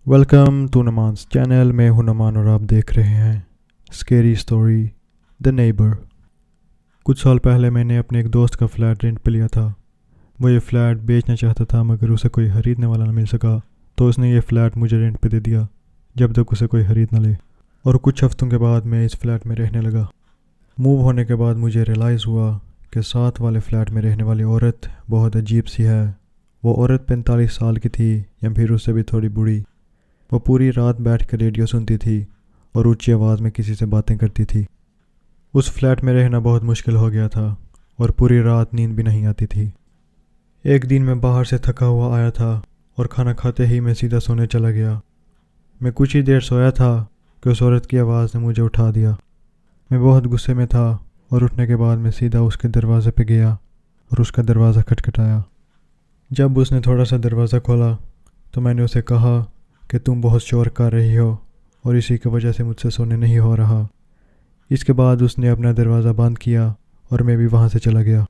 Welcome to नमांस channel. मैं हूं नमान और आप देख रहे हैं स्केरी स्टोरी द नेबर। कुछ साल पहले मैंने अपने एक दोस्त का फ्लैट रेंट पे लिया था। वो ये फ्लैट बेचना चाहता था मगर उसे कोई ख़रीदने वाला न मिल सका, तो उसने ये फ़्लैट मुझे रेंट पे दे दिया जब तक उसे कोई ख़रीद न ले। और कुछ हफ्तों के बाद मैं इस फ्लैट में रहने लगा। मूव होने के बाद मुझे रियलाइज़ हुआ कि साथ वाले फ्लैट में रहने वाली औरत बहुत अजीब सी है। वो औरत 45 साल की थी या फिर उससे भी थोड़ी बूढ़ी। वो पूरी रात बैठ कर रेडियो सुनती थी और ऊंची आवाज़ में किसी से बातें करती थी। उस फ्लैट में रहना बहुत मुश्किल हो गया था और पूरी रात नींद भी नहीं आती थी। एक दिन मैं बाहर से थका हुआ आया था और खाना खाते ही मैं सीधा सोने चला गया। मैं कुछ ही देर सोया था कि उस औरत की आवाज़ ने मुझे उठा दिया। मैं बहुत गुस्से में था और उठने के बाद मैं सीधा उसके दरवाज़े पे गया और उसका दरवाज़ा खटखटाया। जब उसने थोड़ा सा दरवाज़ा खोला तो मैंने उसे कहा कि तुम बहुत शोर कर रही हो और इसी की वजह से मुझसे सोने नहीं हो रहा। इसके बाद उसने अपना दरवाज़ा बंद किया और मैं भी वहाँ से चला गया।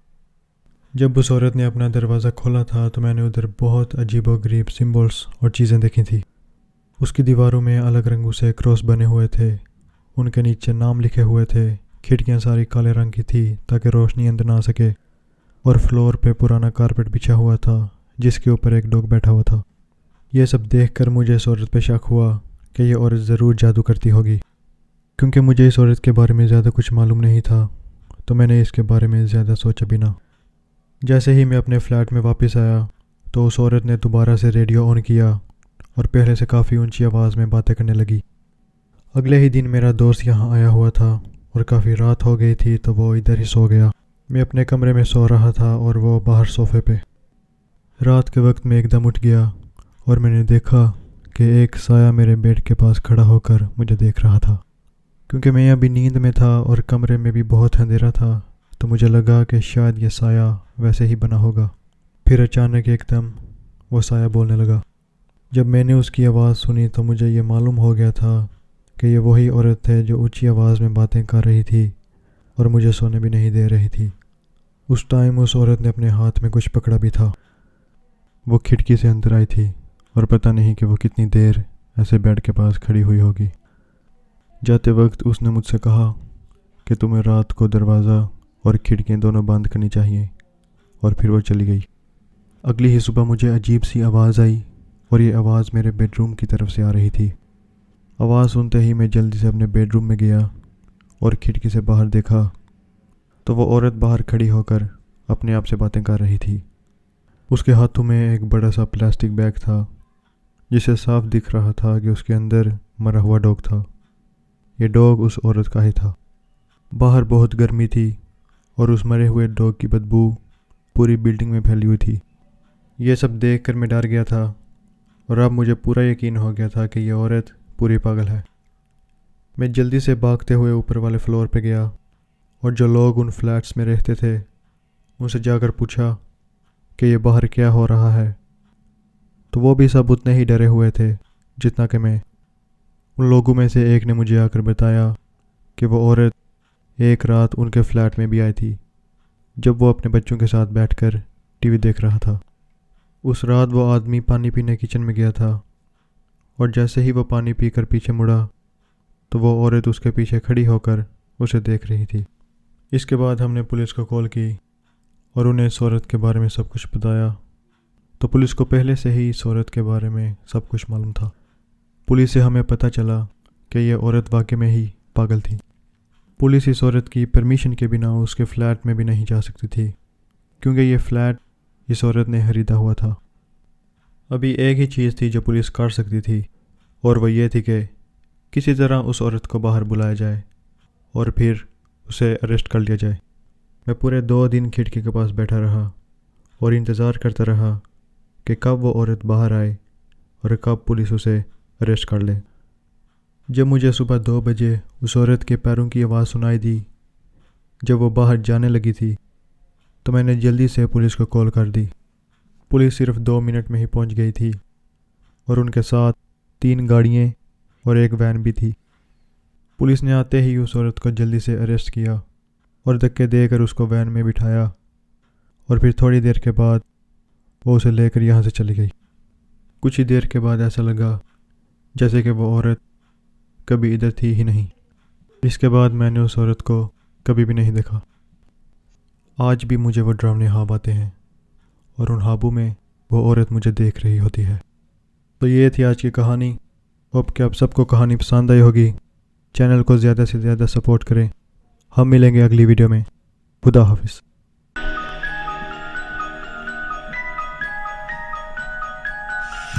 जब उस औरत ने अपना दरवाज़ा खोला था तो मैंने उधर बहुत अजीबोगरीब सिम्बल्स और चीज़ें देखी थी। उसकी दीवारों में अलग रंगों से क्रॉस बने हुए थे, उनके नीचे नाम लिखे हुए थे। खिड़कियाँ सारी काले रंग की थी ताकि रोशनी अंदर ना आ सके, और फ्लोर पे पुराना कारपेट बिछा हुआ था जिसके ऊपर एक डॉग बैठा हुआ था। यह सब देखकर मुझे इस औरत पे शक हुआ कि यह औरत ज़रूर जादू करती होगी। क्योंकि मुझे इस औरत के बारे में ज़्यादा कुछ मालूम नहीं था तो मैंने इसके बारे में ज़्यादा सोचा भी ना। जैसे ही मैं अपने फ्लैट में वापस आया तो उस औरत ने दोबारा से रेडियो ऑन किया और पहले से काफ़ी ऊंची आवाज़ में बातें करने लगी। अगले ही दिन मेरा दोस्त यहाँ आया हुआ था और काफ़ी रात हो गई थी तो वो इधर ही सो गया। मैं अपने कमरे में सो रहा था और वो बाहर सोफे पे। रात के वक्त मैं एकदम उठ गया और मैंने देखा कि एक साया मेरे बेड के पास खड़ा होकर मुझे देख रहा था। क्योंकि मैं अभी नींद में था और कमरे में भी बहुत अंधेरा था तो मुझे लगा कि शायद ये साया वैसे ही बना होगा। फिर अचानक एकदम वो साया बोलने लगा। जब मैंने उसकी आवाज़ सुनी तो मुझे ये मालूम हो गया था कि ये वही औरत है जो ऊंची आवाज़ में बातें कर रही थी और मुझे सोने भी नहीं दे रही थी। उस टाइम उस औरत ने अपने हाथ में कुछ पकड़ा भी था। वो खिड़की से अंदर आई थी और पता नहीं कि वो कितनी देर ऐसे बेड के पास खड़ी हुई होगी। जाते वक्त उसने मुझसे कहा कि तुम्हें रात को दरवाज़ा और खिड़कियाँ दोनों बंद करनी चाहिए, और फिर वो चली गई। अगली ही सुबह मुझे अजीब सी आवाज़ आई और ये आवाज़ मेरे बेडरूम की तरफ से आ रही थी। आवाज़ सुनते ही मैं जल्दी से अपने बेडरूम में गया और खिड़की से बाहर देखा तो वो औरत बाहर खड़ी होकर अपने आप से बातें कर रही थी। उसके हाथों में एक बड़ा सा प्लास्टिक बैग था जिसे साफ दिख रहा था कि उसके अंदर मरा हुआ डॉग था। ये डॉग उस औरत का ही था। बाहर बहुत गर्मी थी और उस मरे हुए डॉग की बदबू पूरी बिल्डिंग में फैली हुई थी। ये सब देखकर मैं डर गया था और अब मुझे पूरा यकीन हो गया था कि ये औरत पूरी पागल है। मैं जल्दी से भागते हुए ऊपर वाले फ्लोर पे गया और जो लोग उन फ्लैट्स में रहते थे उनसे जाकर पूछा कि ये बाहर क्या हो रहा है, तो वो भी सब उतने ही डरे हुए थे जितना कि मैं। उन लोगों में से एक ने मुझे आकर बताया कि वो औरत एक रात उनके फ्लैट में भी आई थी जब वो अपने बच्चों के साथ बैठकर टीवी देख रहा था। उस रात वो आदमी पानी पीने किचन में गया था और जैसे ही वो पानी पीकर पीछे मुड़ा तो वो औरत उसके पीछे खड़ी होकर उसे देख रही थी। इसके बाद हमने पुलिस को कॉल की और उन्हें इस औरत के बारे में सब कुछ बताया। तो पुलिस को पहले से ही इस औरत के बारे में सब कुछ मालूम था। पुलिस से हमें पता चला कि यह औरत वाकई में ही पागल थी। पुलिस इस औरत की परमिशन के बिना उसके फ्लैट में भी नहीं जा सकती थी क्योंकि ये फ्लैट इस औरत ने खरीदा हुआ था। अभी एक ही चीज़ थी जो पुलिस कर सकती थी और वह ये थी कि किसी तरह उस औरत को बाहर बुलाया जाए और फिर उसे अरेस्ट कर लिया जाए। मैं पूरे 2 दिन खिड़की के पास बैठा रहा और इंतज़ार करता रहा कि कब वो औरत बाहर आए और कब पुलिस उसे अरेस्ट कर ले। जब मुझे सुबह 2 बजे उस औरत के पैरों की आवाज़ सुनाई दी जब वो बाहर जाने लगी थी तो मैंने जल्दी से पुलिस को कॉल कर दी। पुलिस सिर्फ 2 मिनट में ही पहुंच गई थी और उनके साथ 3 गाड़ियाँ और एक वैन भी थी। पुलिस ने आते ही उस औरत को जल्दी से अरेस्ट किया और धक्के देकर उसको वैन में बिठाया और फिर थोड़ी देर के बाद वो उसे लेकर यहाँ से चली गई। कुछ ही देर के बाद ऐसा लगा جیسے کہ وہ عورت کبھی ادھر تھی ہی نہیں۔ اس کے بعد میں نے اس عورت کو کبھی بھی نہیں دیکھا۔ آج بھی مجھے وہ ڈراؤنے خواب آتے ہیں اور ان خوابوں میں وہ عورت مجھے دیکھ رہی ہوتی ہے۔ تو یہ تھی آج کی کہانی۔ ہوپ کہ آپ سب کو کہانی پسند آئی ہوگی۔ چینل کو زیادہ سے زیادہ سپورٹ کریں۔ ہم ملیں گے اگلی ویڈیو میں۔ خدا حافظ۔